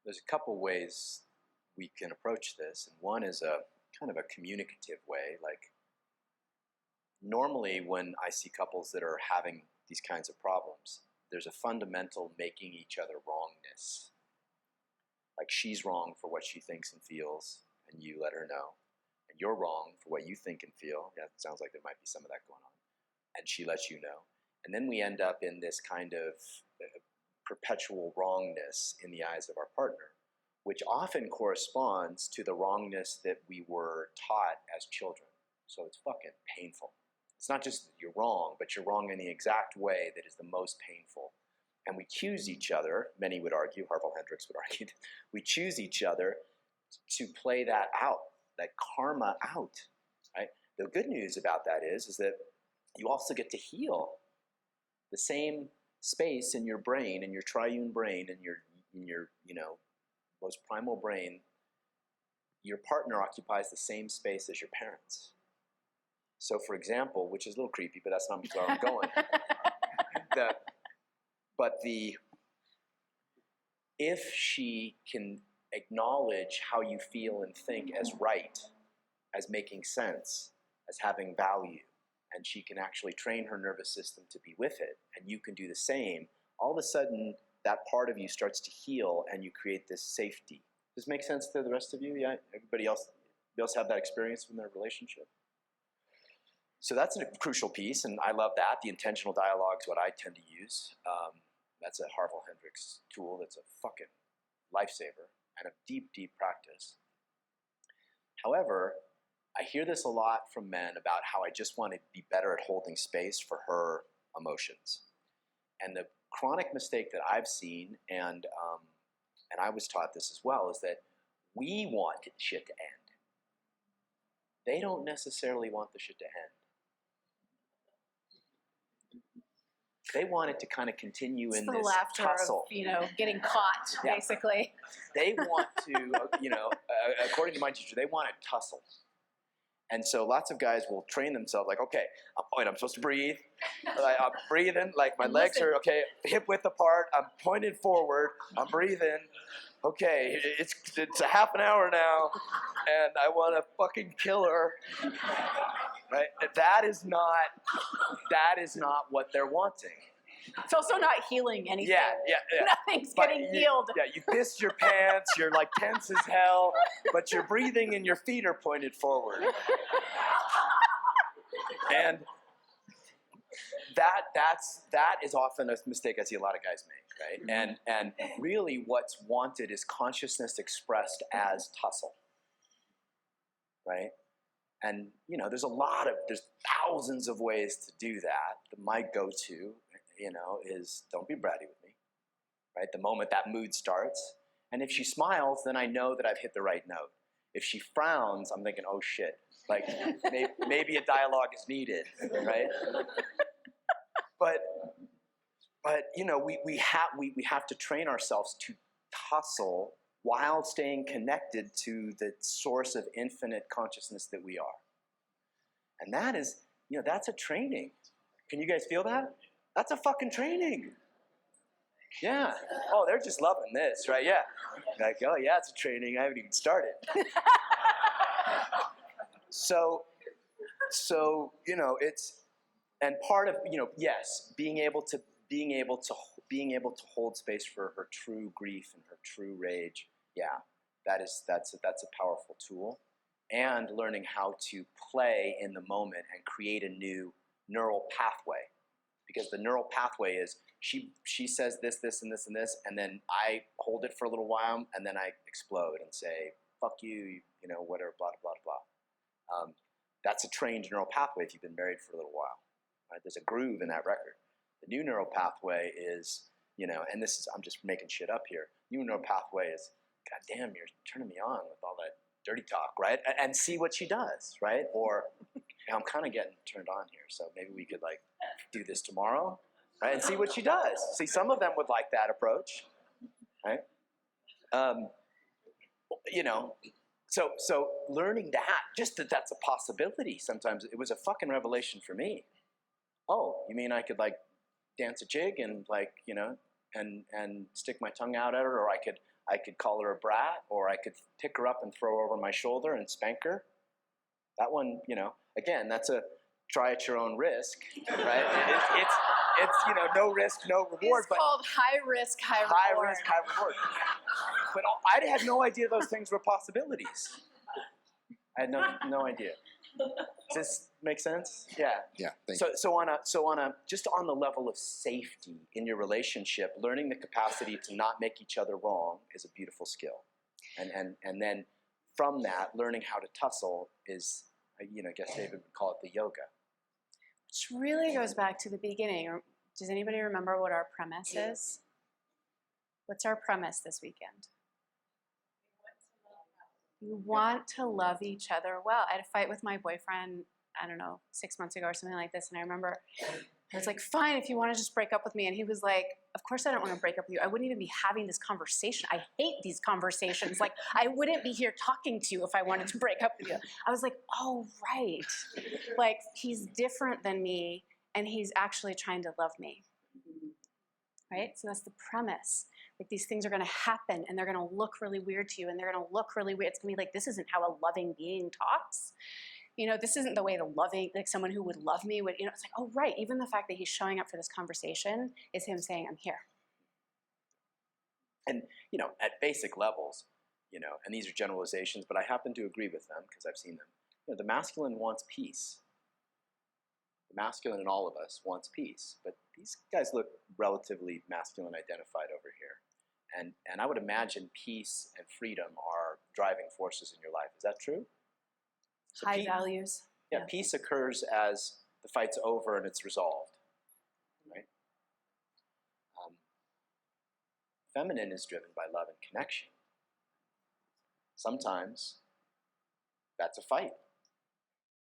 there's a couple ways we can approach this, and one is a kind of a communicative way. Like, normally when I see couples that are having these kinds of problems, there's a fundamental making each other wrongness. Like, she's wrong for what she thinks and feels, and you let her know. And you're wrong for what you think and feel. Yeah, it sounds like there might be some of that going on. And she lets you know. And then we end up in this kind of perpetual wrongness in the eyes of our partner, which often corresponds to the wrongness that we were taught as children. So it's fucking painful. It's not just that you're wrong, but you're wrong in the exact way that is the most painful. And we choose each other, many would argue, Harville Hendrix would argue, we choose each other to play that out, that karma out, right? The good news about that is that you also get to heal the same space in your brain, in your triune brain, in your most primal brain. Your partner occupies the same space as your parents. So, for example, which is a little creepy, but that's not where I'm going. If she can acknowledge how you feel and think as right, as making sense, as having value, and she can actually train her nervous system to be with it, and you can do the same, all of a sudden that part of you starts to heal and you create this safety. Does this make sense to the rest of you? Yeah? Everybody else have that experience in their relationship? So that's a crucial piece, and I love that. The intentional dialogue is what I tend to use. That's a Harville Hendrix tool that's a fucking lifesaver and a deep, deep practice. However, I hear this a lot from men about how I just want to be better at holding space for her emotions. And the chronic mistake that I've seen, and I was taught this as well, is that we want shit to end. They don't necessarily want the shit to end. They want it to kind of continue in this tussle. Of, getting caught, yeah. Basically. They want to, according to my teacher, they want to tussle. And so lots of guys will train themselves like, okay, I'm supposed to breathe. I'm breathing, like my legs are, okay, hip width apart. I'm pointed forward. I'm breathing. Okay, it's a half an hour now, and I want to fucking kill her. Right? That is not what they're wanting. It's also not healing anything. Yeah. Nothing's getting healed. Yeah, you pissed your pants, you're like tense as hell, but you're breathing and your feet are pointed forward. And that is often a mistake I see a lot of guys make, right? And really what's wanted is consciousness expressed as tussle, right? And, there's thousands of ways to do that. My go-to, is don't be bratty with me, right? The moment that mood starts. And if she smiles, then I know that I've hit the right note. If she frowns, I'm thinking, oh shit, like maybe a dialogue is needed, right? But we have to train ourselves to tussle while staying connected to the source of infinite consciousness that we are. And that is, that's a training. Can you guys feel that? That's a fucking training. Yeah. Oh, they're just loving this, right? Yeah. Like, oh yeah, it's a training. I haven't even started. So it's, and part of, yes, being able to hold space for her true grief and her true rage. Yeah, that's a powerful tool. And learning how to play in the moment and create a new neural pathway. Because the neural pathway is she says this, and this, and this, and then I hold it for a little while, and then I explode and say, fuck you, whatever, blah, blah, blah. That's a trained neural pathway if you've been married for a little while. Right? There's a groove in that record. The new neural pathway is, and this is, I'm just making shit up here. New neural pathway is, God damn, you're turning me on with all that dirty talk, right? And see what she does, right? Or, I'm kind of getting turned on here, so maybe we could do this tomorrow, right? And see what she does. See, some of them would like that approach, right? So learning that, just that's a possibility. Sometimes it was a fucking revelation for me. Oh, you mean I could dance a jig and and stick my tongue out at her, or I could call her a brat, or I could pick her up and throw her over my shoulder and spank her. That one, again, that's a try at your own risk, right? It's no risk, no reward. It's called high risk, high reward. High risk, high reward. But I had no idea those things were possibilities. I had no idea. Does this make sense? Yeah. Yeah. Just on the level of safety in your relationship, learning the capacity to not make each other wrong is a beautiful skill, and then from that, learning how to tussle is, I guess David would call it the yoga. Which really goes back to the beginning. Does anybody remember what our premise is? What's our premise this weekend? You want to love each other well. I had a fight with my boyfriend, I don't know, 6 months ago or something like this, and I remember I was like, fine, if you want to just break up with me. And he was like, of course I don't want to break up with you. I wouldn't even be having this conversation. I hate these conversations. Like, I wouldn't be here talking to you if I wanted to break up with you. I was like, oh, right. Like, he's different than me, and he's actually trying to love me. Right? So that's the premise. Like, these things are going to happen, and they're going to look really weird to you, and they're going to look really weird. It's going to be like, this isn't how a loving being talks. This isn't the way someone who would love me would, it's like, oh, right. Even the fact that he's showing up for this conversation is him saying, I'm here. And, at basic levels, and these are generalizations, but I happen to agree with them because I've seen them. The masculine wants peace. The masculine in all of us wants peace, but these guys look relatively masculine identified over here. And I would imagine peace and freedom are driving forces in your life. Is that true? So High values. Yeah, peace occurs as the fight's over and it's resolved, right? Feminine is driven by love and connection. Sometimes that's a fight.